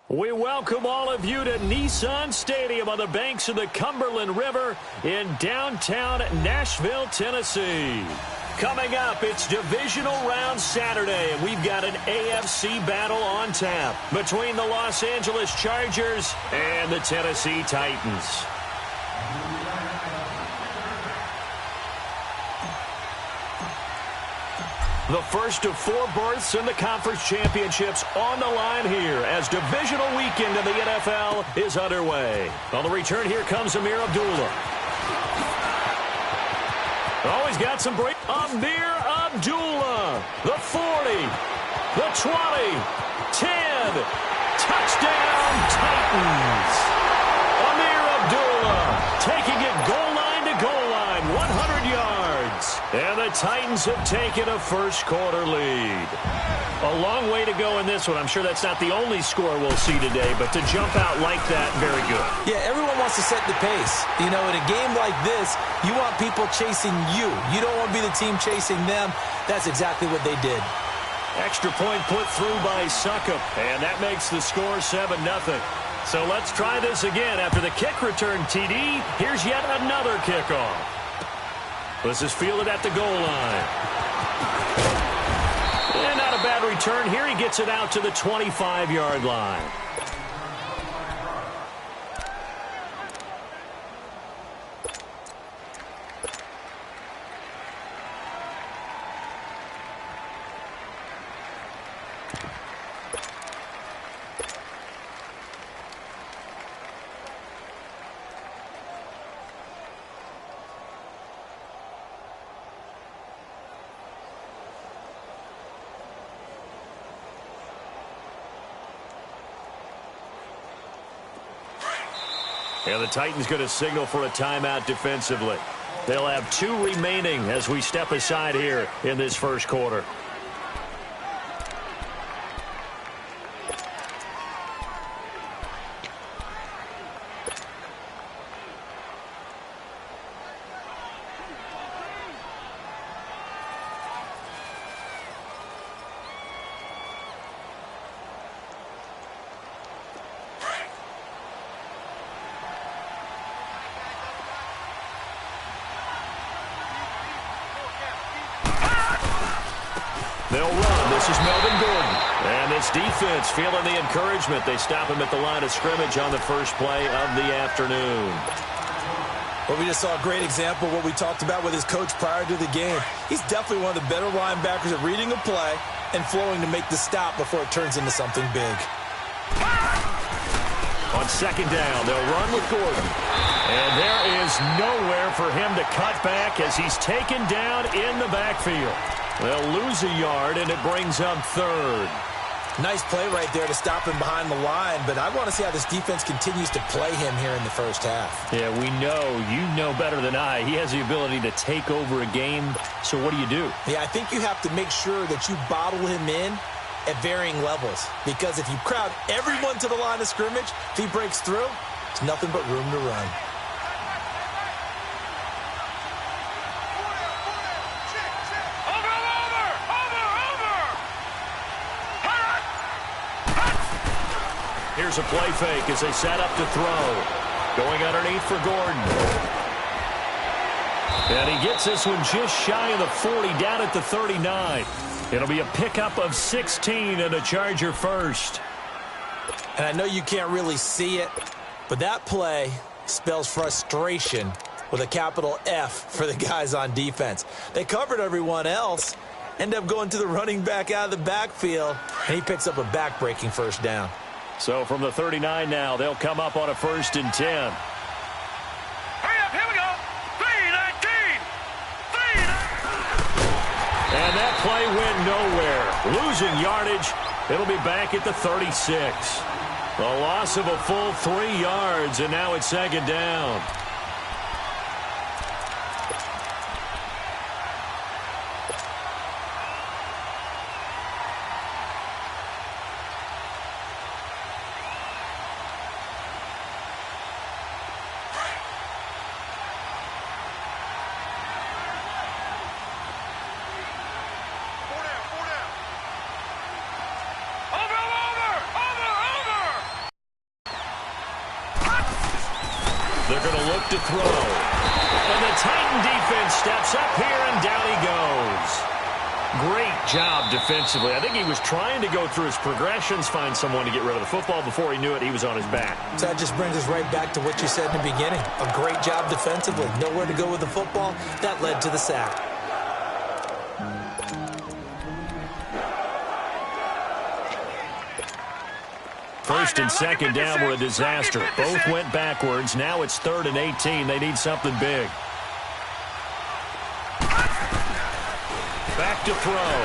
We welcome all of you to Nissan Stadium on the banks of the Cumberland River in downtown Nashville, Tennessee. Coming up, it's Divisional Round Saturday, and we've got an AFC battle on tap between the Los Angeles Chargers and the Tennessee Titans. The first of 4 berths in the conference championships on the line here as divisional weekend in the NFL is underway. On the return, here comes Ameer Abdullah. Oh, he's got some break. Ameer Abdullah, the 40, the 20, 10, touchdown Titans. Ameer Abdullah taking it goal line to goal line, 100 yards. And the Titans have taken a first quarter lead. A long way to go in this one. I'm sure that's not the only score we'll see today, but to jump out like that, very good. Yeah, everyone wants to set the pace. You know, in a game like this, you want people chasing you. You don't want to be the team chasing them. That's exactly what they did. Extra point put through by Succop, and that makes the score 7-0. So let's try this again. After the kick return TD, here's yet another kickoff. This is fielded at the goal line. And not a bad return here. He gets it out to the 25-yard line. And the Titans going to signal for a timeout defensively. They'll have 2 remaining as we step aside here in this first quarter. They'll run. This is Melvin Gordon. And this defense feeling the encouragement. They stop him at the line of scrimmage on the first play of the afternoon. Well, we just saw a great example of what we talked about with his coach prior to the game. He's definitely one of the better linebackers at reading a play and flowing to make the stop before it turns into something big. On second down, they'll run with Gordon. And there is nowhere for him to cut back as he's taken down in the backfield. They'll lose a yard, and it brings up third. Nice play right there to stop him behind the line, but I want to see how this defense continues to play him here in the first half. Yeah, we know. You know better than I. He has the ability to take over a game, so what do you do? Yeah, I think you have to make sure that you bottle him in at varying levels, because if you crowd everyone to the line of scrimmage, if he breaks through, there's nothing but room to run. Here's a play fake as they set up to throw. Going underneath for Gordon. And he gets this one just shy of the 40, down at the 39. It'll be a pickup of 16 and a Charger first. And I know you can't really see it, but that play spells frustration with a capital F for the guys on defense. They covered everyone else, end up going to the running back out of the backfield, and he picks up a back-breaking first down. So from the 39 now, they'll come up on a 1st and 10. Hurry up, here we go. 3-19. And that play went nowhere. Losing yardage. It'll be back at the 36. The loss of a full 3 yards, and now it's second down. back to throw. And the Titan defense steps up here, and down he goes. Great job defensively. I think he was trying to go through his progressions, find someone to get rid of the football. Before he knew it, he was on his back. So that just brings us right back to what you said in the beginning. A great job defensively. Nowhere to go with the football. That led to the sack. First and second down were a disaster. Both went backwards. Now it's 3rd and 18. They need something big. Back to throw.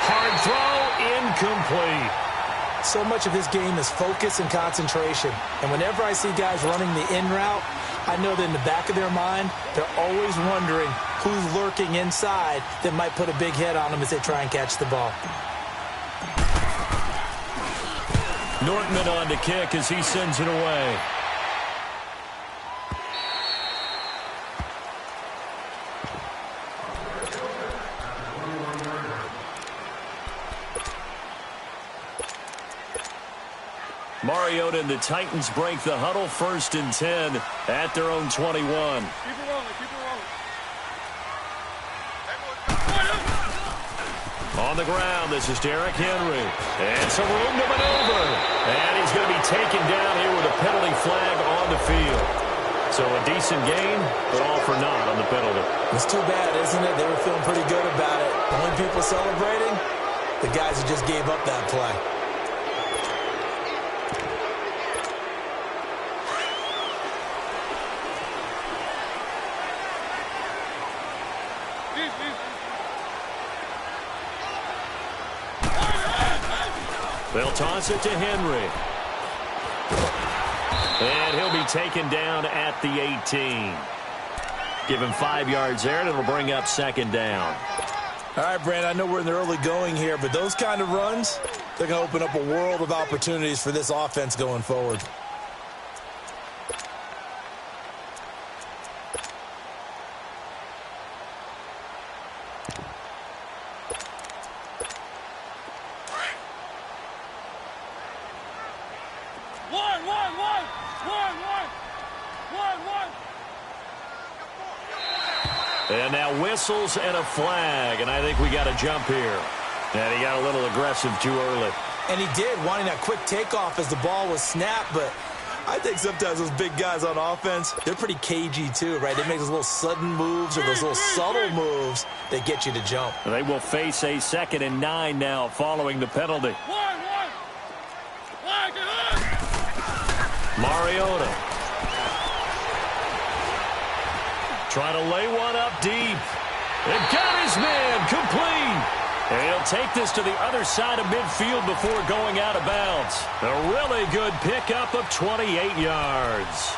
Hard throw, incomplete. So much of his game is focus and concentration. And whenever I see guys running the in route, I know that in the back of their mind, they're always wondering who's lurking inside that might put a big hit on them as they try and catch the ball. Nortman on to kick as he sends it away. Mariota and the Titans break the huddle. 1st and 10 at their own 21. Keep it rolling, keep it rolling. On the ground, this is Derrick Henry. And some room to maneuver. And he's going to be taken down here with a penalty flag on the field. So a decent gain, but all for naught on the penalty. It's too bad, isn't it? They were feeling pretty good about it. Only people celebrating, the guys who just gave up that play. They'll toss it to Henry. And he'll be taken down at the 18. Give him 5 yards there, and it'll bring up 2nd down. All right, Brand, I know we're in the early going here, but those kind of runs, they're going to open up a world of opportunities for this offense going forward. And now whistles and a flag, and I think we got a jump here. And he got a little aggressive too early. And he did, wanting that quick takeoff as the ball was snapped, but I think sometimes those big guys on offense, they're pretty cagey too, right? They make those little sudden moves or those little subtle moves that get you to jump. They will face a 2nd and 9 now following the penalty. Mariota. Trying to lay one up deep. And got his man complete. And he'll take this to the other side of midfield before going out of bounds. A really good pickup of 28 yards.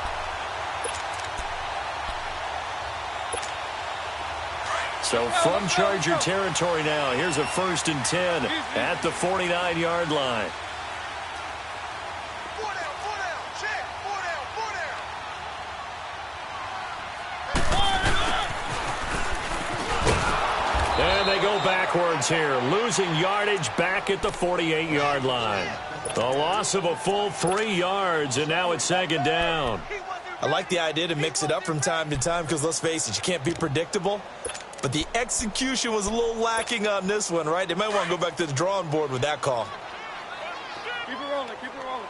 So from Charger territory now, here's a 1st and 10 at the 49-yard line. And they go backwards here, losing yardage back at the 48-yard line. The loss of a full 3 yards, and now it's 2nd down. I like the idea to mix it up from time to time because, let's face it, you can't be predictable. But the execution was a little lacking on this one, right? They might want to go back to the drawing board with that call. Keep it rolling, keep it rolling.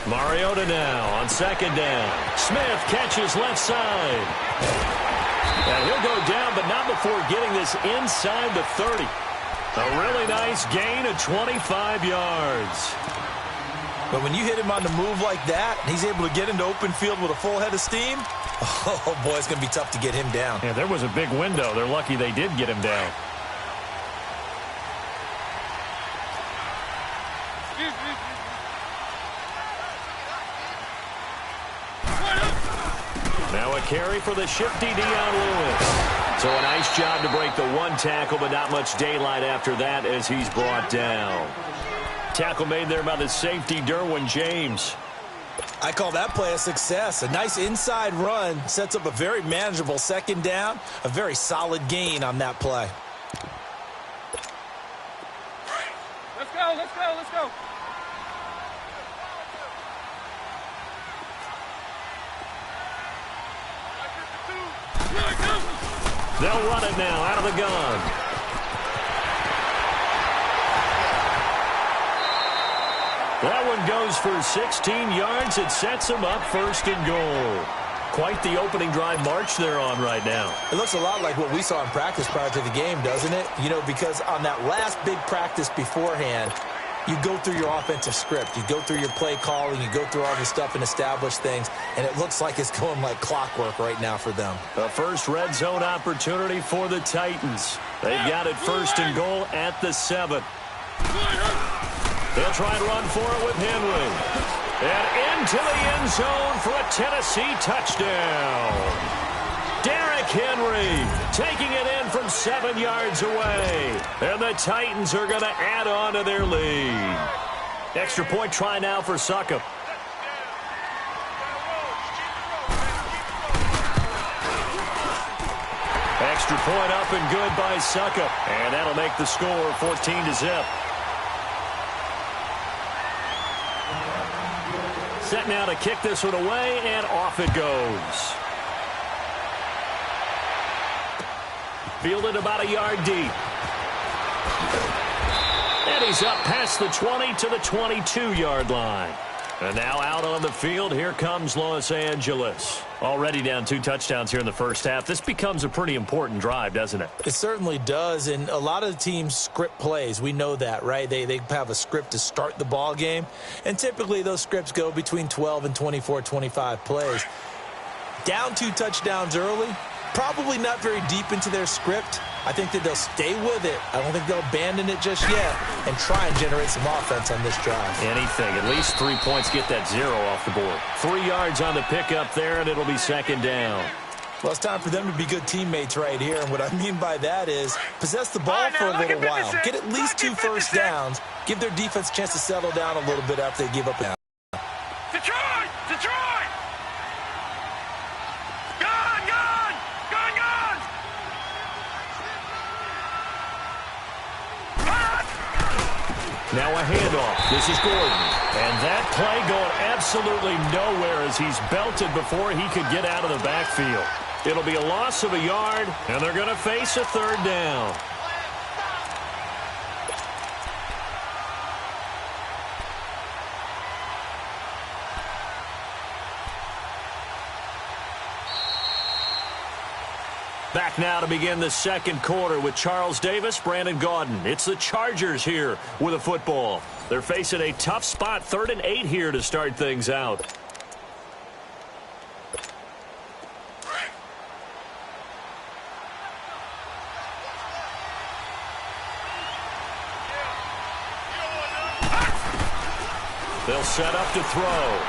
Mariota now on 2nd down. Smith catches left side. And he'll go down, but not before getting this inside the 30. A really nice gain of 25 yards. But when you hit him on the move like that, and he's able to get into open field with a full head of steam, oh, boy, it's going to be tough to get him down. Yeah, there was a big window. They're lucky they did get him down. Now a carry for the shifty Dion Lewis. So a nice job to break the 1 tackle, but not much daylight after that as he's brought down. Tackle made there by the safety, Derwin James. I call that play a success. A nice inside run sets up a very manageable 2nd down. A very solid gain on that play. They'll run it now out of the gun. That one goes for 16 yards. It sets them up first and goal. Quite the opening drive march they're on right now. It looks a lot like what we saw in practice prior to the game, doesn't it? You know, because on that last big practice beforehand, you go through your offensive script. You go through your play calling. You go through all the stuff and establish things. And it looks like it's going like clockwork right now for them. The first red zone opportunity for the Titans. They've got it first and goal at the 7. They'll try and run for it with Henry. And into the end zone for a Tennessee touchdown. Derrick Henry taking it in from 7 yards away. And the Titans are going to add on to their lead. Extra point try now for Succop. Extra point up and good by Succop. And that'll make the score 14-0. Set now to kick this one away, and off it goes. Fielded about a yard deep. And he's up past the 20 to the 22-yard line. And now out on the field, here comes Los Angeles. Already down 2 touchdowns here in the first half. This becomes a pretty important drive, doesn't it? It certainly does, and a lot of the teams script plays. We know that, right? They have a script to start the ball game, and typically those scripts go between 12 and 24, 25 plays. Down 2 touchdowns early, probably not very deep into their script. I think that they'll stay with it. I don't think they'll abandon it just yet and try and generate some offense on this drive. Anything. At least 3 points, get that 0 off the board. 3 yards on the pickup there, and it'll be second down. Well, it's time for them to be good teammates right here. And what I mean by that is possess the ball for a little while. Get at least 2 first downs. Give their defense a chance to settle down a little bit after they give up. Detroit! Detroit! Gone! Gone! Gone! Gone! Now a handoff. This is Gordon. And that play going absolutely nowhere as he's belted before he could get out of the backfield. It'll be a loss of a yard, and they're going to face a third down. Back now to begin the second quarter with Charles Davis, Brandon Gaudin. It's the Chargers here with a football. They're facing a tough spot, 3rd and 8 here to start things out. They'll set up to throw.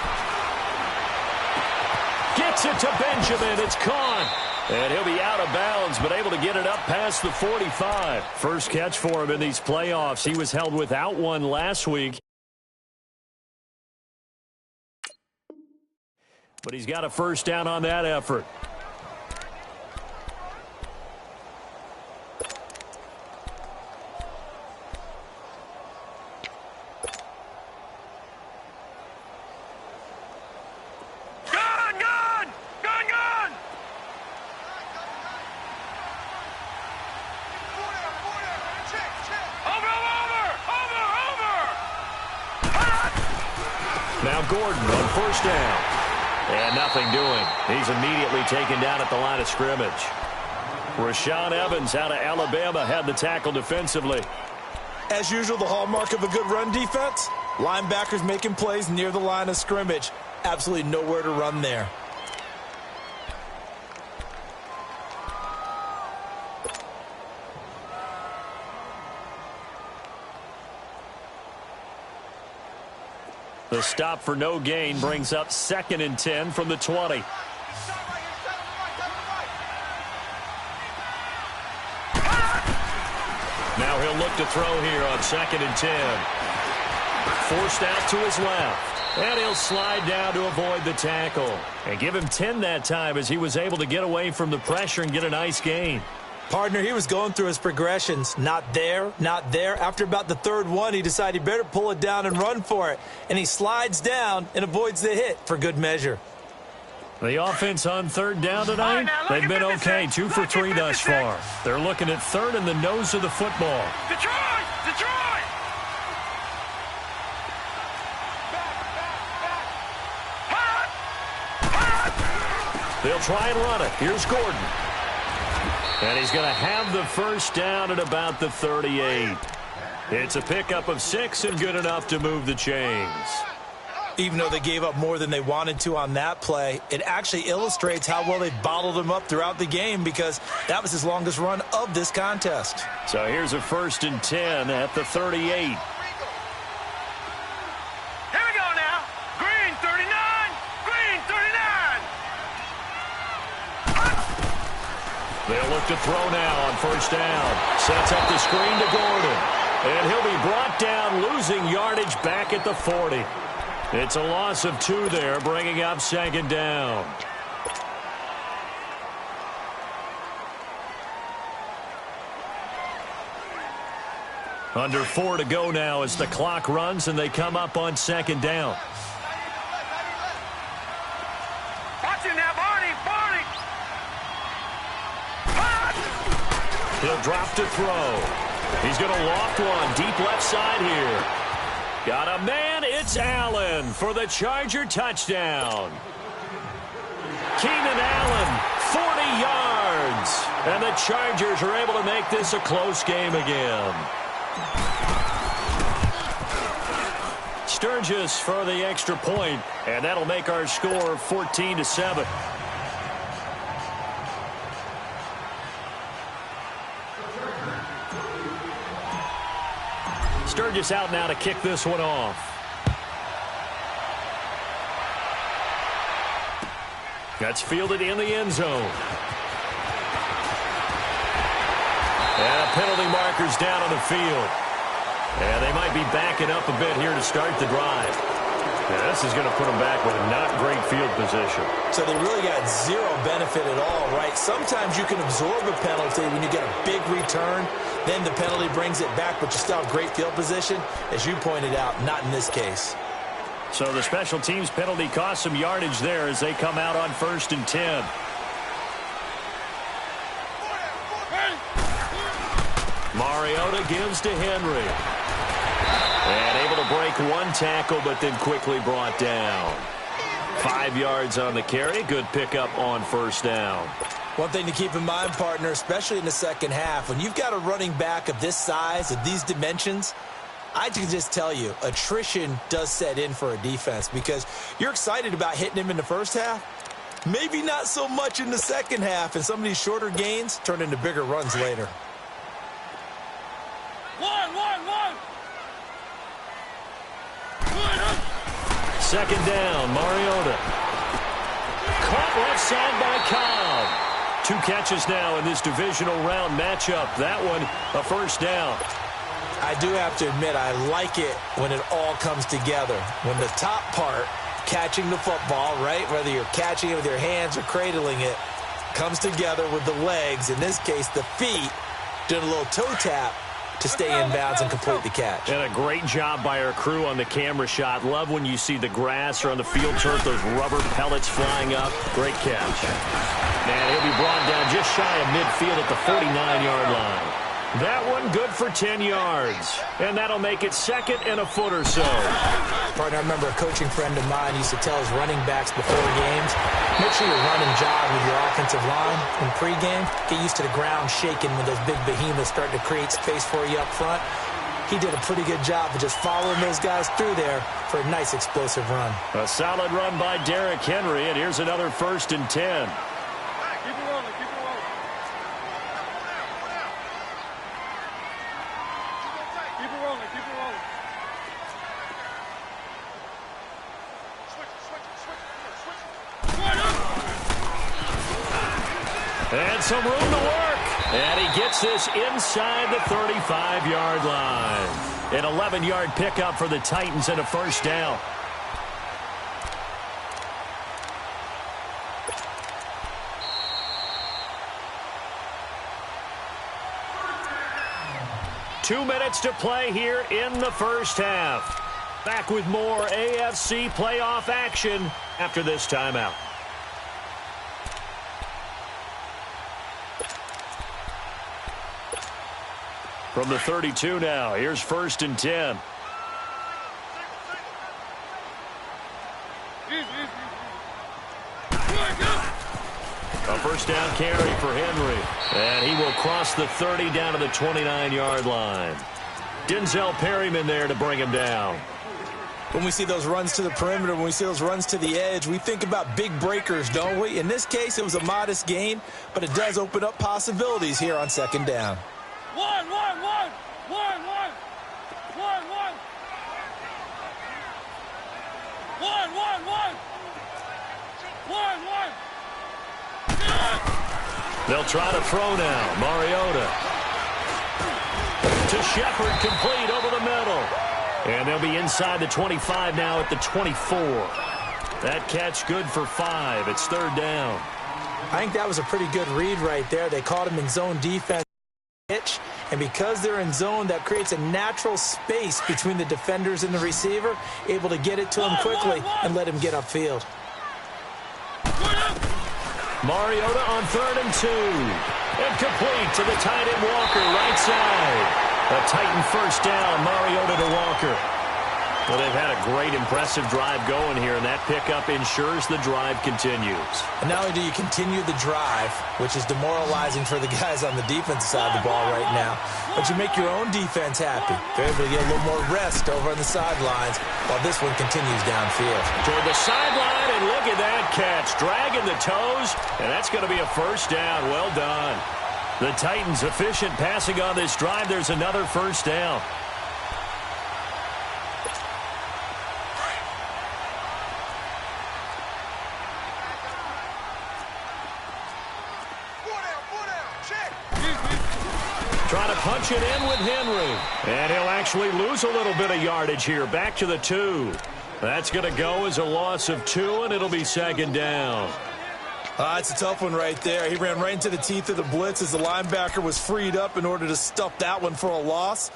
Gets it to Benjamin. It's caught. And he'll be out of bounds, but able to get it up past the 45. First catch for him in these playoffs. He was held without one last week. But he's got a first down on that effort. Now Gordon on first down. And nothing doing. He's immediately taken down at the line of scrimmage. Rashaan Evans out of Alabama had the tackle defensively. As usual, the hallmark of a good run defense, linebackers making plays near the line of scrimmage. Absolutely nowhere to run there. The stop for no gain brings up 2nd and 10 from the 20. Now he'll look to throw here on 2nd and 10. Forced out to his left. And he'll slide down to avoid the tackle. And give him 10 that time as he was able to get away from the pressure and get a nice gain. Partner, he was going through his progressions. Not there, not there. After about the 3rd one, he decided he better pull it down and run for it. And he slides down and avoids the hit for good measure. The offense on third down tonight, they've been okay, 2 for 3 thus far. They're looking at third in the nose of the football. Detroit! Detroit! They'll try and run it. Here's Gordon. And he's going to have the first down at about the 38. It's a pickup of 6 and good enough to move the chains. Even though they gave up more than they wanted to on that play, it actually illustrates how well they bottled him up throughout the game because that was his longest run of this contest. So here's a 1st and 10 at the 38. Here we go now. Green 39. Green 39. They'll look to throw now on 1st down. Sets up the screen to Gordon. And he'll be brought down, losing yardage back at the 40. It's a loss of 2 there, bringing up 2nd down. Under 4 to go now as the clock runs and they come up on 2nd down. Watch it now, Barney. Barney. He'll drop to throw. He's going to loft one deep left side here. Got a man, it's Allen for the Charger touchdown. Keenan Allen, 40 yards. And the Chargers are able to make this a close game again. Sturgis for the extra point, and that'll make our score 14-7. Sturgis out now to kick this one off. That's fielded in the end zone. And a penalty marker's down on the field. And they might be backing up a bit here to start the drive. And this is going to put them back with a not great field position. So they really got zero benefit at all, right? Sometimes you can absorb a penalty when you get a big return. Then the penalty brings it back, but you still have great field position. As you pointed out, not in this case. So the special teams penalty cost some yardage there as they come out on 1st and 10. Mariota gives to Henry. And able to break one tackle, but then quickly brought down. 5 yards on the carry. Good pickup on 1st down. One thing to keep in mind, partner, especially in the second half, when you've got a running back of this size, of these dimensions, I can just tell you, attrition does set in for a defense because you're excited about hitting him in the first half. Maybe not so much in the second half, and some of these shorter gains turn into bigger runs later. One. 2nd down, Mariota. Caught left side by Cobb. 2 catches now in this divisional round matchup. That one, a 1st down. I do have to admit, I like it when it all comes together. When the top part, catching the football, right, whether you're catching it with your hands or cradling it, comes together with the legs, in this case the feet, doing a little toe tap to stay in bounds and complete the catch. And a great job by our crew on the camera shot. Love when you see the grass or on the field turf, those rubber pellets flying up. Great catch. And he'll be brought down just shy of midfield at the 49-yard line. That one good for 10 yards. And that'll make it 2nd and a foot or so. Partner, I remember a coaching friend of mine used to tell his running backs before games, make sure you run and jog with your offensive line in pregame. Get used to the ground shaking when those big behemoths start to create space for you up front. He did a pretty good job of just following those guys through there for a nice explosive run. A solid run by Derrick Henry, and here's another 1st and 10. And some room to work. And he gets this inside the 35-yard line. An 11-yard pickup for the Titans and a 1st down. Two minutes to play here in the first half. Back with more AFC playoff action after this timeout. From the 32 now, here's 1st and 10. A first down carry for Henry. And he will cross the 30 down to the 29-yard line. Denzel Perryman there to bring him down. When we see those runs to the perimeter, when we see those runs to the edge, we think about big breakers, don't we? In this case, it was a modest gain, but it does open up possibilities here on 2nd down. One. They'll try to throw now. Mariota to Shepard, complete over the middle. And they'll be inside the 25 now at the 24. That catch good for 5. It's 3rd down. I think that was a pretty good read right there. They caught him in zone defense. And because they're in zone, that creates a natural space between the defenders and the receiver, able to get it to him quickly and let him get upfield. Mariota on 3rd and 2. And complete to the tight end Walker, right side. A Titan first down, Mariota to Walker. Well, they've had a great, impressive drive going here, and that pickup ensures the drive continues. And not only do you continue the drive, which is demoralizing for the guys on the defensive side of the ball right now, but you make your own defense happy. They're able to get a little more rest over on the sidelines while this one continues downfield. Toward the sideline, and look at that catch. Dragging the toes, and that's going to be a first down. Well done. The Titans efficient passing on this drive. There's another first down. Trying to punch it in with Henry. And he'll actually lose a little bit of yardage here. Back to the 2. That's going to go as a loss of 2, and it'll be 2nd down. It's a tough one right there. He ran right into the teeth of the blitz as the linebacker was freed up in order to stuff that one for a loss.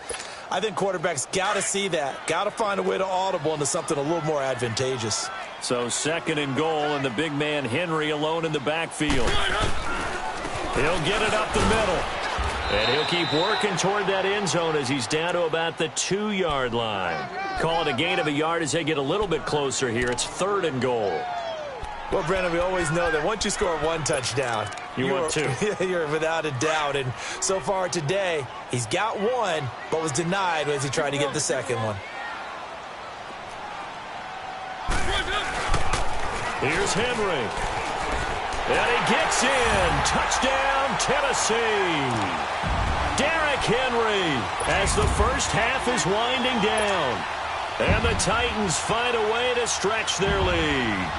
I think quarterbacks got to see that. Got to find a way to audible into something a little more advantageous. So 2nd and goal, and the big man Henry alone in the backfield. He'll get it up the middle. And he'll keep working toward that end zone as he's down to about the 2-yard line. Call it a gain of a yard as they get a little bit closer here. It's 3rd and goal. Well, Brandon, we always know that once you score 1 touchdown, you want 2. You're without a doubt. And so far today, he's got 1, but was denied as he tried to get the 2nd one. Here's Henry. And he gets in. Touchdown, Tennessee. Derrick Henry as the first half is winding down. And the Titans find a way to stretch their lead.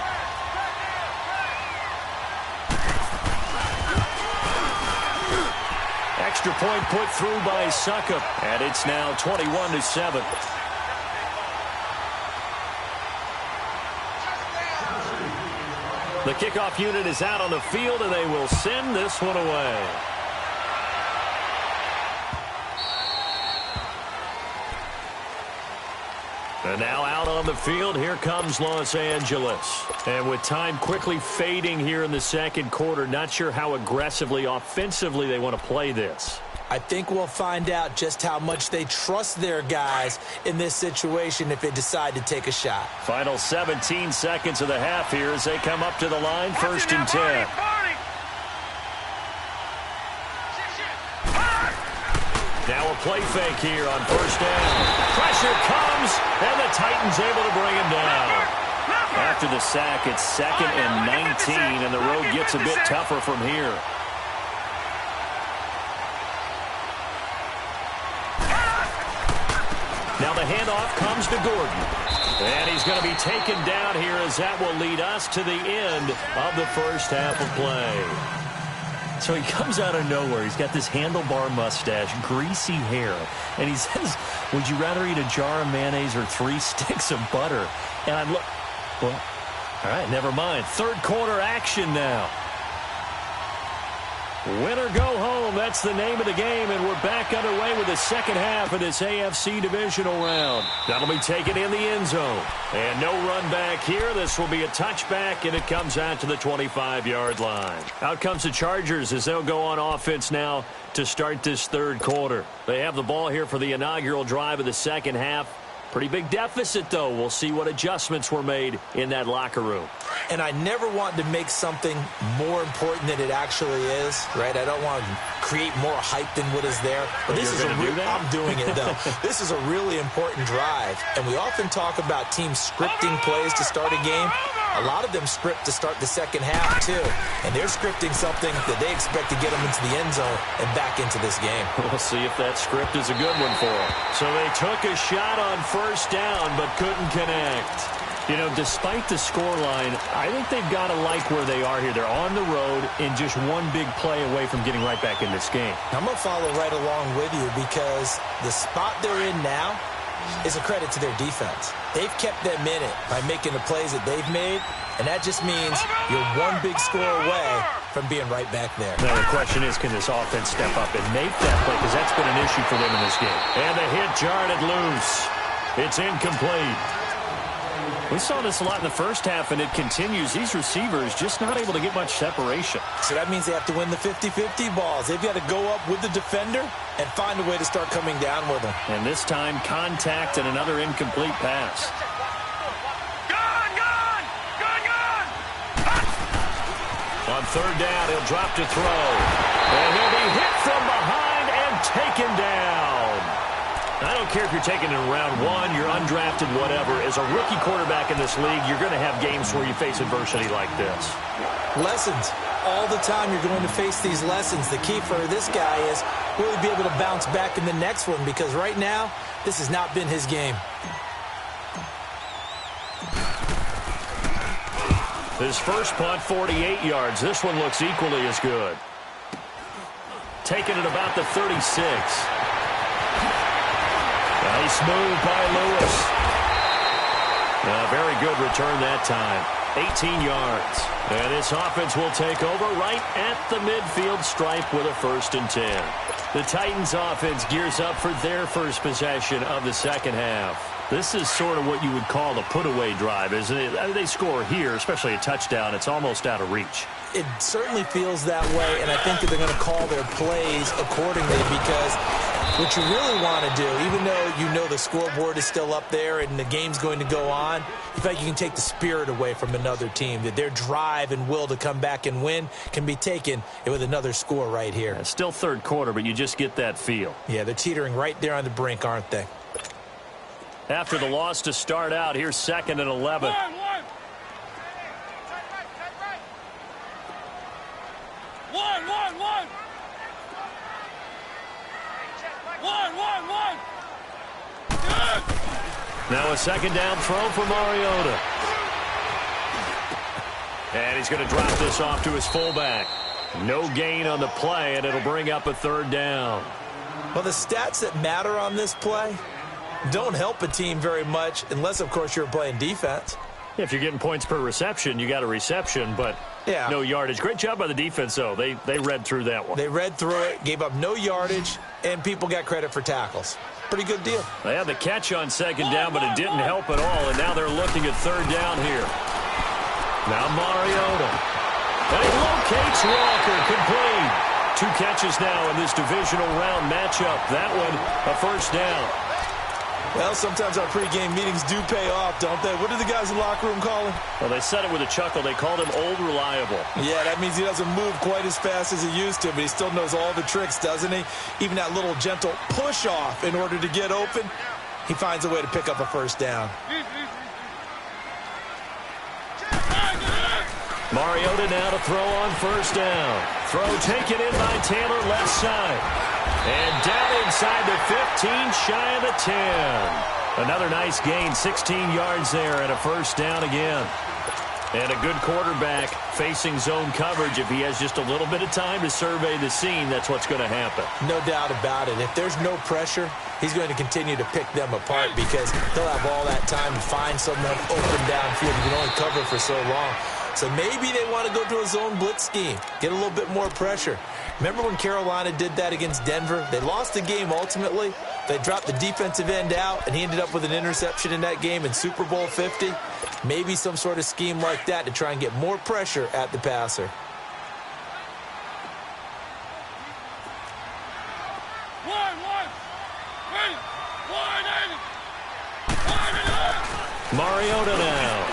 Extra point put through by Succop. And it's now 21-7. The kickoff unit is out on the field, and they will send this one away. And now out on the field, here comes Los Angeles. And with time quickly fading here in the 2nd quarter, not sure how aggressively, offensively they want to play this. I think we'll find out just how much they trust their guys in this situation if they decide to take a shot. Final 17 seconds of the half here as they come up to the line, 1st and 10. Now a play fake here on 1st down. Pressure comes, and the Titans able to bring him down. After the sack, it's 2nd and 19, and the road gets a bit tougher from here. Now the handoff comes to Gordon. And he's going to be taken down here as that will lead us to the end of the first half of play. So he comes out of nowhere. He's got this handlebar mustache, greasy hair. And he says, would you rather eat a jar of mayonnaise or 3 sticks of butter? And I look, well, all right, never mind. 3rd quarter action now. Win or go home, that's the name of the game, and we're back underway with the second half of this AFC divisional round. That'll be taken in the end zone. And no run back here. This will be a touchback, and it comes out to the 25-yard line. Out comes the Chargers as they'll go on offense now to start this third quarter. They have the ball here for the inaugural drive of the second half. Pretty big deficit, though. We'll see what adjustments were made in that locker room. And I never want to make something more important than it actually is, right? I don't want to create more hype than what is there. But this is I'm doing it, though. This is a really important drive. And we often talk about teams scripting plays to start a game. A lot of them script to start the second half, too. And they're scripting something that they expect to get them into the end zone and back into this game. We'll see if that script is a good one for them. So they took a shot on first down but couldn't connect. You know, despite the scoreline, I think they've got to like where they are here. They're on the road and just one big play away from getting right back in this game. I'm going to follow right along with you because the spot they're in now is a credit to their defense. They've kept them in it by making the plays that they've made, and that just means you're one big score away from being right back there. Now the question is, can this offense step up and make that play? Because that's been an issue for them in this game. And the hit jarred it loose. It's incomplete. We saw this a lot in the first half, and it continues. These receivers just not able to get much separation. So that means they have to win the 50-50 balls. They've got to go up with the defender and find a way to start coming down with them. And this time, contact and another incomplete pass. On third down, he'll drop to throw. And he'll be hit from behind and taken down. I don't care if you're taking it in round one, you're undrafted, whatever. As a rookie quarterback in this league, you're going to have games where you face adversity like this. Lessons. All the time you're going to face these lessons. The key for this guy is really be able to bounce back in the next one because right now, this has not been his game. His first punt, 48 yards. This one looks equally as good. Taking it about the 36. Nice move by Lewis. Very good return that time. 18 yards. And this offense will take over right at the midfield stripe with a 1st and 10. The Titans offense gears up for their first possession of the second half. This is sort of what you would call a put-away drive, isn't it? They score here, especially a touchdown. It's almost out of reach. It certainly feels that way, and I think that they're going to call their plays accordingly because what you really want to do, even though you know the scoreboard is still up there and the game's going to go on, in fact, you can take the spirit away from another team, that their drive and will to come back and win can be taken with another score right here. Yeah, still third quarter, but you just get that feel. Yeah, they're teetering right there on the brink, aren't they? After the loss to start out, here's 2nd and 11. Now a 2nd down throw for Mariota. And he's going to drop this off to his fullback. No gain on the play, and it'll bring up a 3rd down. Well, the stats that matter on this play don't help a team very much unless, of course, you're playing defense. If you're getting points per reception, you got a reception, but no yardage. Great job by the defense, though. They read through that one. They read through it, gave up no yardage, and people got credit for tackles. Pretty good deal. They had the catch on 2nd down, but it didn't help at all, and now they're looking at 3rd down here. Now Mariota. And he locates Walker, complete. 2 catches now in this divisional round matchup. That one, a 1st down. Well, sometimes our pregame meetings do pay off, don't they? What do the guys in the locker room call him? Well, they said it with a chuckle. They called him Old Reliable. Yeah, that means he doesn't move quite as fast as he used to, but he still knows all the tricks, doesn't he? Even that little gentle push-off in order to get open, he finds a way to pick up a 1st down. Mariota now to throw on 1st down. Throw taken in by Taylor, left side. And down inside the 15, shy of the 10. Another nice gain, 16 yards there, and a 1st down again. And a good quarterback facing zone coverage. If he has just a little bit of time to survey the scene, that's what's going to happen. No doubt about it. If there's no pressure, he's going to continue to pick them apart because he'll have all that time to find someone open downfield. You can only cover for so long. So maybe they want to go to a zone blitz scheme, get a little bit more pressure. Remember when Carolina did that against Denver? They lost the game ultimately. They dropped the defensive end out, and he ended up with an interception in that game in Super Bowl 50. Maybe some sort of scheme like that to try and get more pressure at the passer. Mariota now.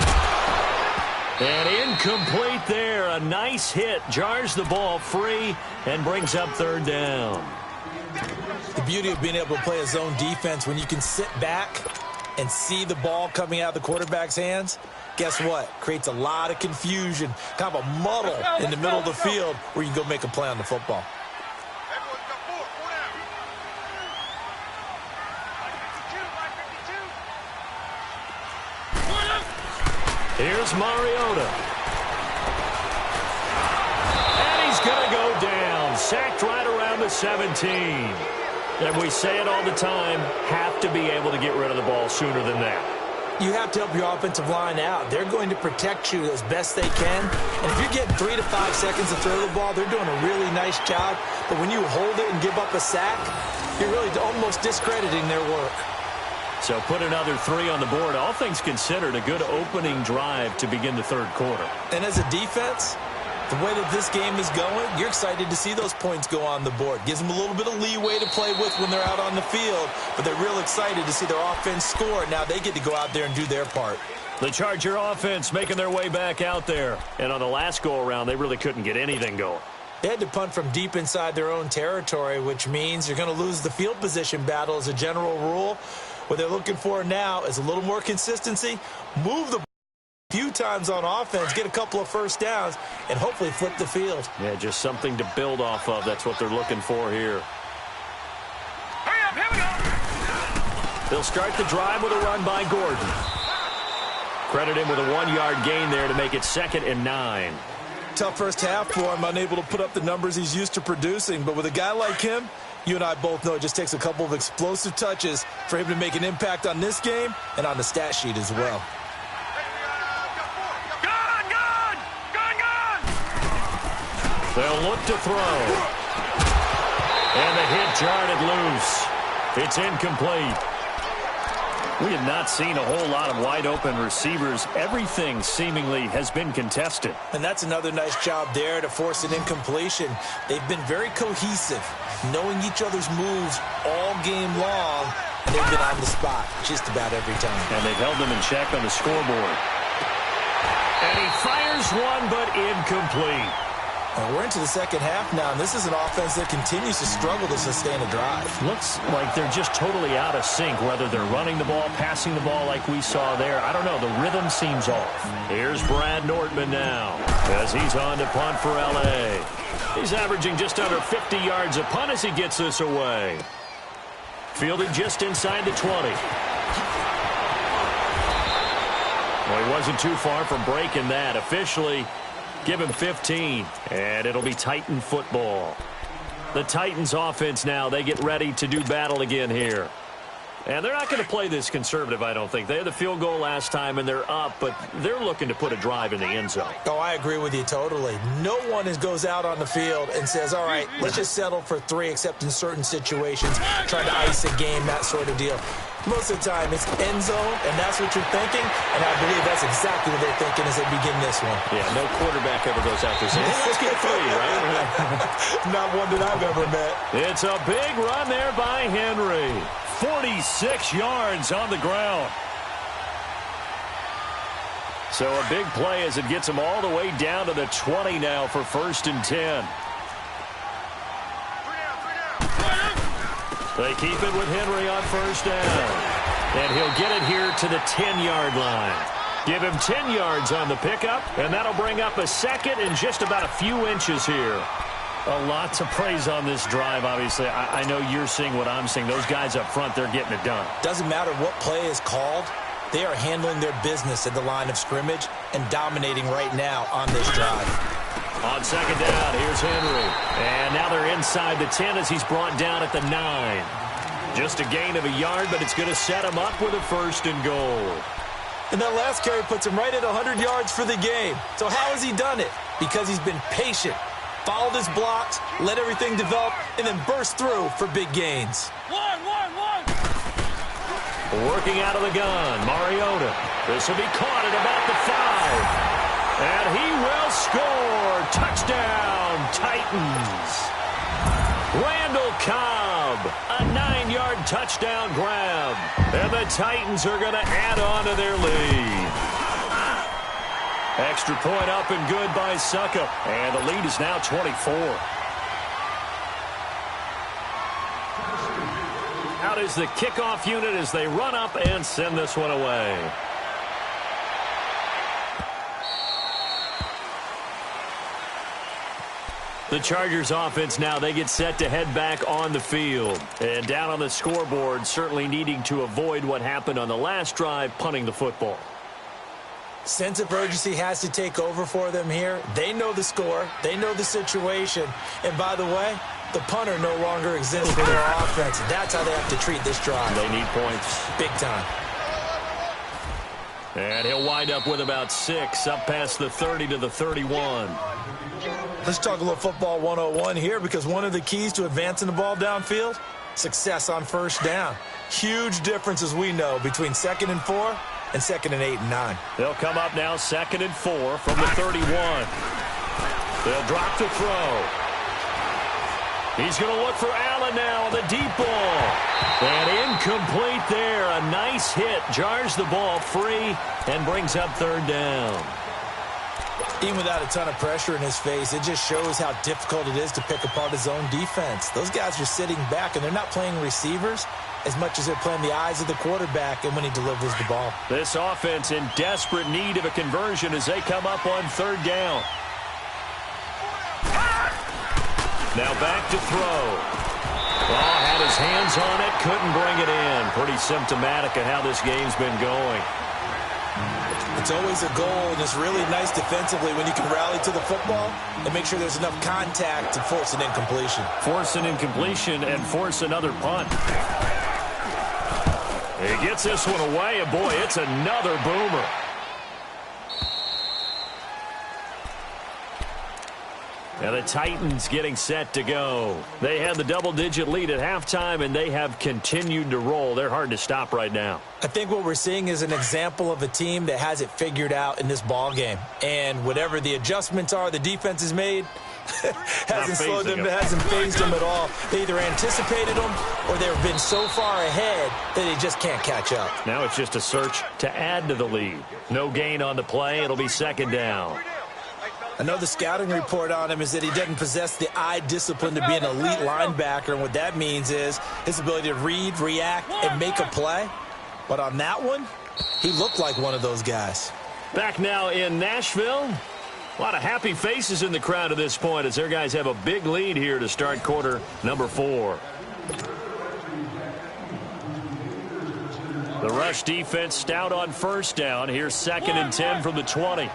And incomplete there. A nice hit. Jars the ball free and brings up third down. The beauty of being able to play a zone defense when you can sit back and see the ball coming out of the quarterback's hands, guess what? Creates a lot of confusion, kind of a muddle in the middle of the field where you can go make a play on the football. Here's Mariota. And he's going to go down. Sacked right around the 17. And we say it all the time, have to be able to get rid of the ball sooner than that. You have to help your offensive line out. They're going to protect you as best they can. And if you're getting 3 to 5 seconds to throw the ball, they're doing a really nice job. But when you hold it and give up a sack, you're really almost discrediting their work. So put another 3 on the board. All things considered, a good opening drive to begin the third quarter. And as a defense, the way that this game is going, you're excited to see those points go on the board. Gives them a little bit of leeway to play with when they're out on the field, but they're real excited to see their offense score. Now they get to go out there and do their part. The Charger offense making their way back out there. And on the last go-around, they really couldn't get anything going. They had to punt from deep inside their own territory, which means you're going to lose the field position battle as a general rule. What they're looking for now is a little more consistency, move the a few times on offense, get a couple of first downs, and hopefully flip the field. Yeah, just something to build off of. That's what they're looking for here. Hurry up, here we go. They'll start the drive with a run by Gordon. Credit him with a 1-yard gain there to make it 2nd and 9. Tough first half for him, unable to put up the numbers he's used to producing. But with a guy like him, you and I both know it just takes a couple of explosive touches for him to make an impact on this game and on the stat sheet as well. They'll look to throw. And the hit jarred it loose. It's incomplete. We have not seen a whole lot of wide-open receivers. Everything seemingly has been contested. And that's another nice job there to force an incompletion. They've been very cohesive, knowing each other's moves all game long, and they've been on the spot just about every time. And they've held them in check on the scoreboard. And he fires one, but incomplete. And we're into the second half now, and this is an offense that continues to struggle to sustain a drive. Looks like they're just totally out of sync, whether they're running the ball, passing the ball like we saw there. I don't know. The rhythm seems off. Here's Brad Nortman now as he's on to punt for L.A. He's averaging just under 50 yards a punt as he gets this away. Fielded just inside the 20. Well, he wasn't too far from breaking that. Officially, give him 15, and it'll be Titan football. The Titans offense now, they get ready to do battle again here. And they're not going to play this conservative, I don't think. They had the field goal last time, and they're up, but they're looking to put a drive in the end zone. Oh, I agree with you totally. No one goes out on the field and says, all right, let's just settle for 3, except in certain situations, trying to ice a game, that sort of deal. Most of the time, it's end zone, and that's what you're thinking, and I believe that's exactly what they're thinking as they begin this one. Yeah, no quarterback ever goes out there saying, hey, let's get 3, right? Not one that I've ever met. It's a big run there by Henry. 46 yards on the ground. So a big play as it gets him all the way down to the 20 now for 1st and 10. They keep it with Henry on 1st down. And he'll get it here to the 10-yard line. Give him 10 yards on the pickup, and that'll bring up a 2nd and just about a few inches here. A lot to praise on this drive, obviously. I know you're seeing what I'm seeing. Those guys up front, they're getting it done. Doesn't matter what play is called. They are handling their business at the line of scrimmage and dominating right now on this drive. On 2nd down, here's Henry. And now they're inside the 10 as he's brought down at the 9. Just a gain of a yard, but it's going to set him up with a 1st and goal. And that last carry puts him right at 100 yards for the game. So how has he done it? Because he's been patient, followed his blocks, let everything develop, and then burst through for big gains. Working out of the gun, Mariota. This will be caught at about the 5. And he will score. Touchdown, Titans. Randall Cobb, a 9-yard touchdown grab. And the Titans are going to add on to their lead. Extra point up and good by Succop. And the lead is now 24. Out is the kickoff unit as they run up and send this one away. The Chargers offense now, they get set to head back on the field. And down on the scoreboard, certainly needing to avoid what happened on the last drive, punting the football. Sense of urgency has to take over for them here. They know the score. They know the situation. And by the way, the punter no longer exists for their offense. That's how they have to treat this drive. They need points. Big time. And he'll wind up with about 6, up past the 30 to the 31. Let's talk a little football 101 here, because one of the keys to advancing the ball downfield, success on first down. Huge difference, as we know, between 2nd and 4 and 2nd and 8 and 9. They'll come up now 2nd and 4 from the 31. They'll drop to throw. He's going to look for Allen now on the deep ball. And incomplete there. A nice hit. Jars the ball free and brings up 3rd down. Even without a ton of pressure in his face, it just shows how difficult it is to pick apart his own defense. Those guys are sitting back, and they're not playing receivers as much as they're playing the eyes of the quarterback and when he delivers the ball. This offense in desperate need of a conversion as they come up on 3rd down. Now back to throw. Oh, had his hands on it, couldn't bring it in. Pretty symptomatic of how this game's been going. It's always a goal, and it's really nice defensively when you can rally to the football and make sure there's enough contact to force an incompletion. Force an incompletion and force another punt. He gets this one away, and boy, it's another boomer. And the Titans getting set to go. They had the double-digit lead at halftime, and they have continued to roll. They're hard to stop right now. I think what we're seeing is an example of a team that has it figured out in this ball game. And whatever the adjustments are the defense has made, hasn't slowed them, hasn't phased them at all. They either anticipated them or they've been so far ahead that they just can't catch up. Now it's just a search to add to the lead. No gain on the play. It'll be 2nd down. I know the scouting report on him is that he doesn't possess the eye discipline to be an elite linebacker, and what that means is his ability to read, react, and make a play. But on that one, he looked like one of those guys. Back now in Nashville. A lot of happy faces in the crowd at this point as their guys have a big lead here to start quarter number 4. The rush defense stout on first down. Here's 2nd and 10 from the 20.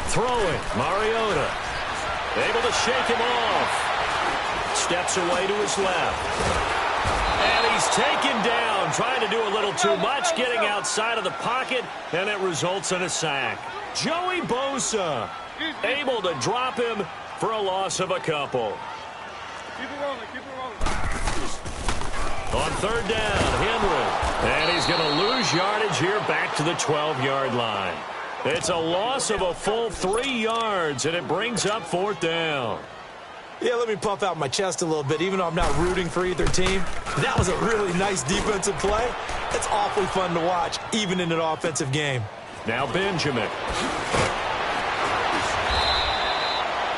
Throwing, Mariota. Able to shake him off. Steps away to his left. And he's taken down, trying to do a little too much, getting outside of the pocket, and it results in a sack. Joey Bosa able to drop him for a loss of a couple. Keep it rolling, keep it rolling. On 3rd down, Henry. And he's going to lose yardage here back to the 12-yard line. It's a loss of a full 3 yards, and it brings up 4th down. Yeah, let me puff out my chest a little bit, even though I'm not rooting for either team. That was a really nice defensive play. It's awfully fun to watch, even in an offensive game. Now Benjamin.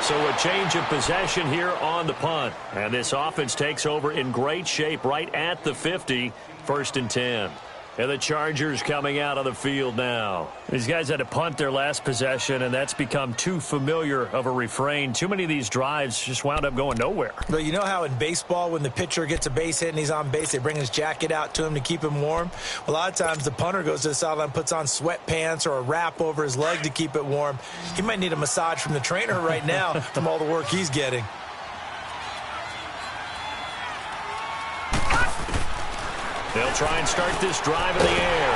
So a change of possession here on the punt. And this offense takes over in great shape right at the 50, 1st and 10. And the Chargers coming out on the field now. These guys had to punt their last possession, and that's become too familiar of a refrain. Too many of these drives just wound up going nowhere. But you know how in baseball, when the pitcher gets a base hit and he's on base, they bring his jacket out to him to keep him warm? A lot of times the punter goes to the sideline, puts on sweatpants or a wrap over his leg to keep it warm. He might need a massage from the trainer right now from all the work he's getting. They'll try and start this drive in the air.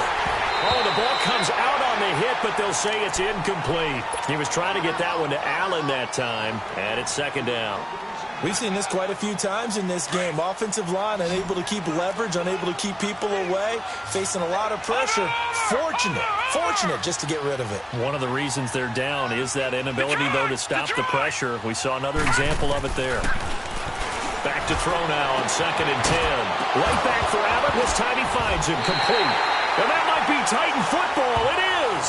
Oh, the ball comes out on the hit, but they'll say it's incomplete. He was trying to get that one to Allen that time, and it's second down. We've seen this quite a few times in this game. Offensive line unable to keep leverage, unable to keep people away, facing a lot of pressure. Fortunate just to get rid of it. One of the reasons they're down is that inability, though, to stop the pressure. We saw another example of it there. Back to throw now on 2nd and 10. Right back for Abbott. This time he finds him complete. And that might be Titan football. It is.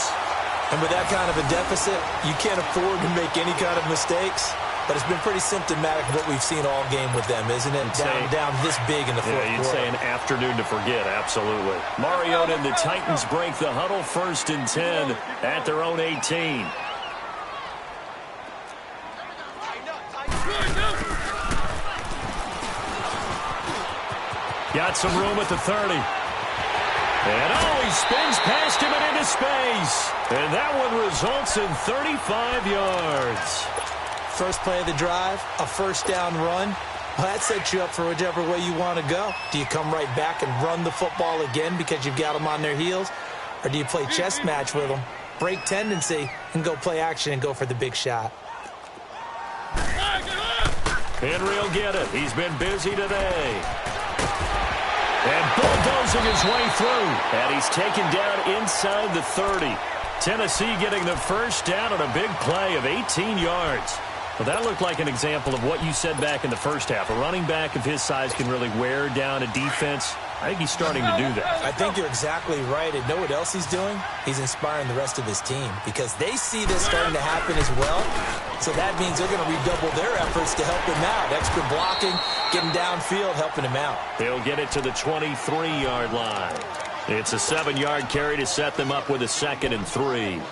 And with that kind of a deficit, you can't afford to make any kind of mistakes. But it's been pretty symptomatic of what we've seen all game with them, isn't it? Down this big in the fourth quarter. You'd say an afternoon to forget, absolutely. Mariota and the Titans break the huddle 1st and 10 at their own 18. Got some room at the 30. And he spins past him and into space. And that one results in 35 yards. First play of the drive, a first down run. Well, that sets you up for whichever way you want to go. Do you come right back and run the football again because you've got them on their heels? Or do you play chess match with them, break tendency, and go play action and go for the big shot? Henry will get it. He's been busy today. And bulldozing his way through. And he's taken down inside the 30. Tennessee getting the first down on a big play of 18 yards. Well, that looked like an example of what you said back in the first half. A running back of his size can really wear down a defense. I think he's starting to do that. I think you're exactly right. And know what else he's doing? He's inspiring the rest of his team because they see this starting to happen as well. So that means they're going to redouble their efforts to help him out. Extra blocking, getting downfield, helping him out. They'll get it to the 23-yard line. It's a 7-yard carry to set them up with a 2nd and 3.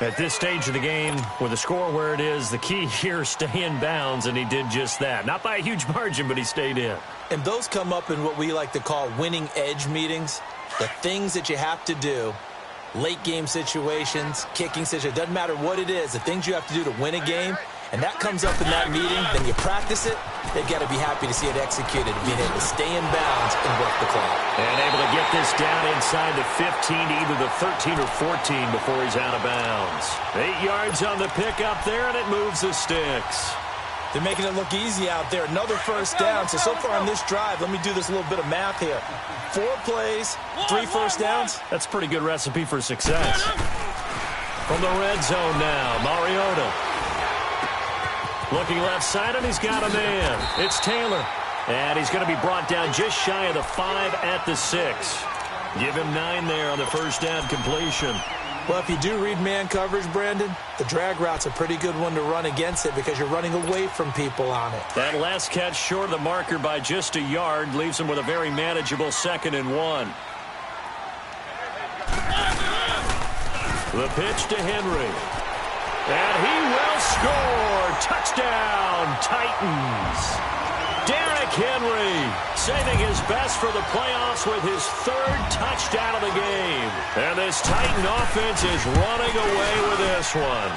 At this stage of the game, with the score where it is, the key here, stay in bounds, and he did just that. Not by a huge margin, but he stayed in. And those come up in what we like to call winning edge meetings. The things that you have to do, late game situations, kicking situations, doesn't matter what it is, the things you have to do to win a game, and that comes up in that meeting, then you practice it, they've got to be happy to see it executed, being able to stay in bounds and work the clock. And able to get this down inside the 15 to either the 13 or 14 before he's out of bounds. 8 yards on the pickup there, and it moves the sticks. They're making it look easy out there. Another first down. So far on this drive, let me do this little bit of math here. 4 plays, 3 first downs. That's a pretty good recipe for success. From the red zone now, Mariota. Looking left side, and he's got a man. It's Taylor. And he's going to be brought down just shy of the 5 at the 6. Give him 9 there on the first down completion. Well, if you do read man coverage, Brandon, the drag route's a pretty good one to run against it because you're running away from people on it. That last catch short of the marker by just a yard leaves him with a very manageable 2nd and 1. The pitch to Henry. And he will score. Touchdown, Titans. Derrick Henry saving his best for the playoffs with his 3rd touchdown of the game. And this Titan offense is running away with this one.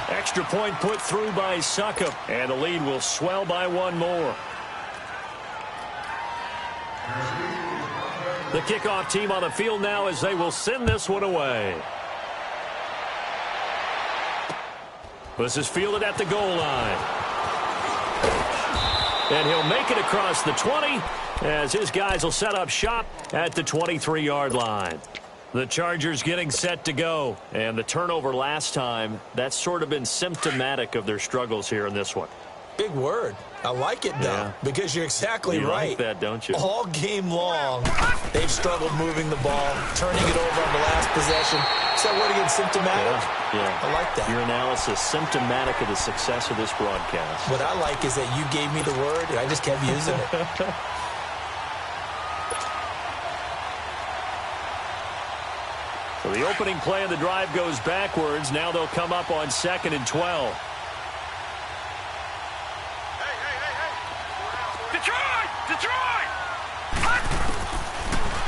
Extra point put through by Succop, and the lead will swell by 1 more. The kickoff team on the field now as they will send this one away. This is fielded at the goal line. And he'll make it across the 20 as his guys will set up shop at the 23-yard line. The Chargers getting set to go. And the turnover last time, that's sort of been symptomatic of their struggles here in this one. Big word. I like it, though, because you're exactly right. You like that, don't you? All game long, they've struggled moving the ball, turning it over on the last possession. Is that word again, symptomatic? Yeah. I like that. Your analysis, symptomatic of the success of this broadcast. What I like is that you gave me the word, and I just kept using it. The opening play of the drive goes backwards. Now they'll come up on 2nd and 12. Detroit!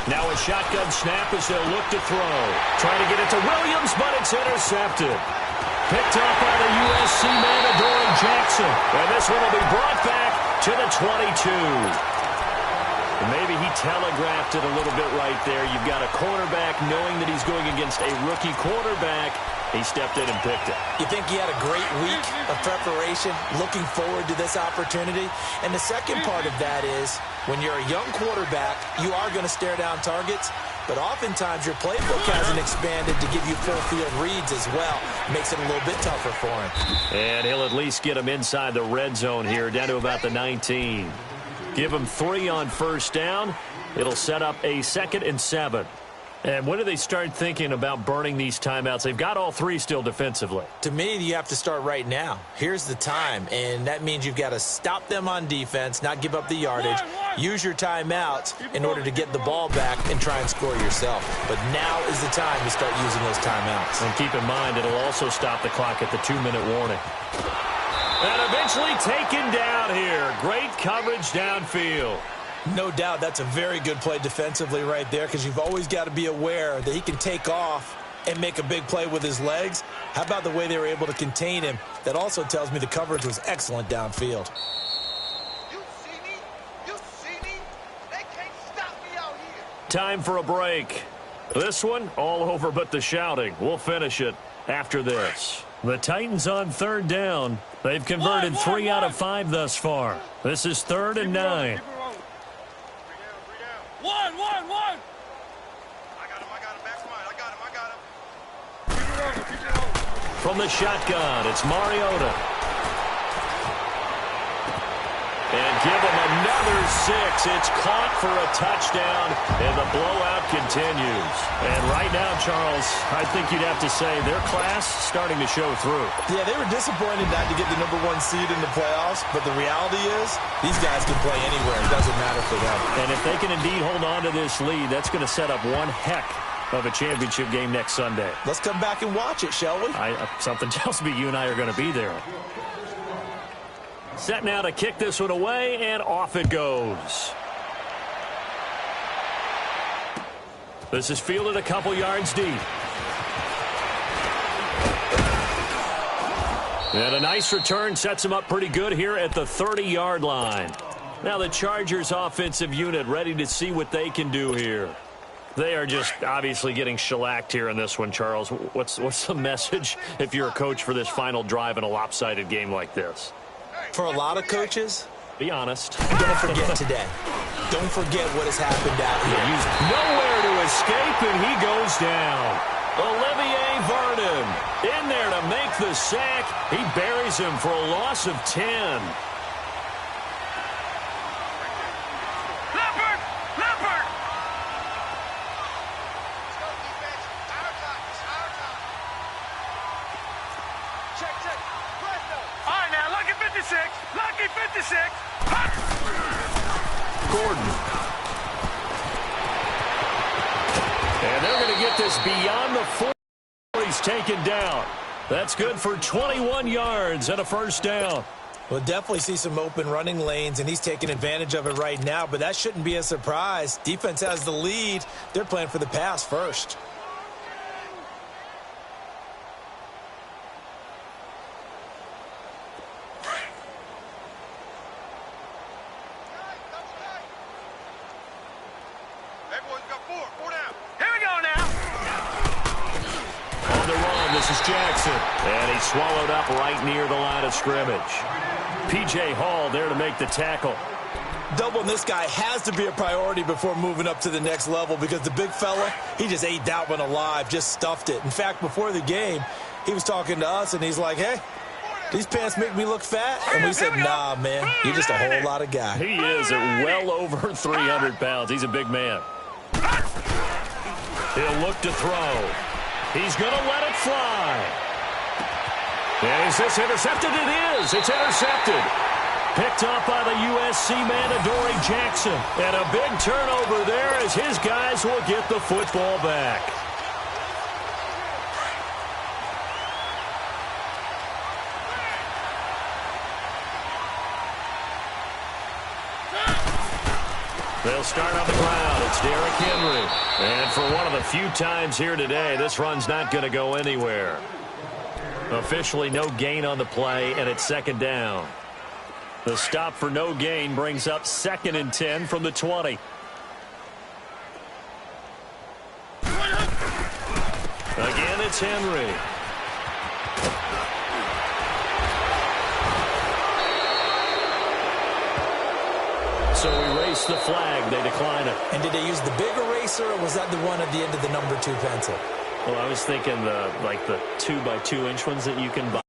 Now a shotgun snap as they'll look to throw. Trying to get it to Williams, but it's intercepted. Picked off by the USC man, Adoree Jackson. And this one will be brought back to the 22. And maybe he telegraphed it a little bit right there. You've got a cornerback knowing that he's going against a rookie quarterback. He stepped in and picked it. You think he had a great week of preparation, looking forward to this opportunity? And the second part of that is, when you're a young quarterback, you are going to stare down targets, but oftentimes your playbook hasn't expanded to give you full field reads as well. Makes it a little bit tougher for him. And he'll at least get him inside the red zone here, down to about the 19. Give him 3 on first down. It'll set up a 2nd and 7. And when do they start thinking about burning these timeouts? They've got all 3 still defensively. To me, you have to start right now. Here's the time, and that means you've got to stop them on defense, not give up the yardage, use your timeouts in order to get the ball back and try and score yourself. But now is the time to start using those timeouts. And keep in mind, it'll also stop the clock at the 2-minute warning. And eventually taken down here. Great coverage downfield. No doubt that's a very good play defensively right there, because you've always got to be aware that he can take off and make a big play with his legs. How about the way they were able to contain him? That also tells me the coverage was excellent downfield. You see me? You see me? They can't stop me out here. Time for a break. This one, all over but the shouting. We'll finish it after this. The Titans on 3rd down. They've converted 3 out of 5 thus far. This is 3rd and 9. One. I got him, back to mine. I got him. From the shotgun, it's Mariota. And give him another 6. It's caught for a touchdown, and the blowout continues. And right now, Charles, I think you'd have to say their class starting to show through. Yeah, they were disappointed not to get the #1 seed in the playoffs, but the reality is these guys can play anywhere. It doesn't matter for them. And if they can indeed hold on to this lead, that's going to set up one heck of a championship game next Sunday. Let's come back and watch it, shall we? Something tells me you and I are going to be there. Set now to kick this one away, and off it goes. This is fielded a couple yards deep. And a nice return sets him up pretty good here at the 30-yard line. Now the Chargers offensive unit ready to see what they can do here. They are just obviously getting shellacked here in this one, Charles. What's the message if you're a coach for this final drive in a lopsided game like this? For a lot of coaches, be honest. Don't forget today. Don't forget what has happened out here. Nowhere to escape, and he goes down. Olivier Vernon in there to make the sack. He buries him for a loss of 10. Leopard! Check. All right, now, lucky 56. Lucky 56. Gordon. And they're going to get this beyond the 4. He's taken down. That's good for 21 yards and a first down. We'll definitely see some open running lanes, and he's taking advantage of it right now, but that shouldn't be a surprise. Defense has the lead. They're playing for the pass first. Jackson, and he's swallowed up right near the line of scrimmage. P.J. Hall there to make the tackle. Doubling this guy has to be a priority before moving up to the next level, because the big fella, he just ate that one alive, just stuffed it. In fact, before the game, he was talking to us, and he's like, hey, these pants make me look fat? And we said, nah, man, you're just a whole lot of guy. He is at well over 300 pounds. He's a big man. He'll look to throw. He's going to let it fly. And is this intercepted? It is. It's intercepted. Picked up by the USC man, Adoree Jackson. And a big turnover there as his guys will get the football back. They'll start on the ground. It's Derrick Henry. And for one of the few times here today, this run's not going to go anywhere. Officially no gain on the play, and it's second down. The stop for no gain brings up 2nd and 10 from the 20. Again, it's Henry. So erase the flag. They decline it. And did they use the big eraser, or was that the one at the end of the number 2 pencil? Well, I was thinking the 2 by 2 inch ones that you can buy.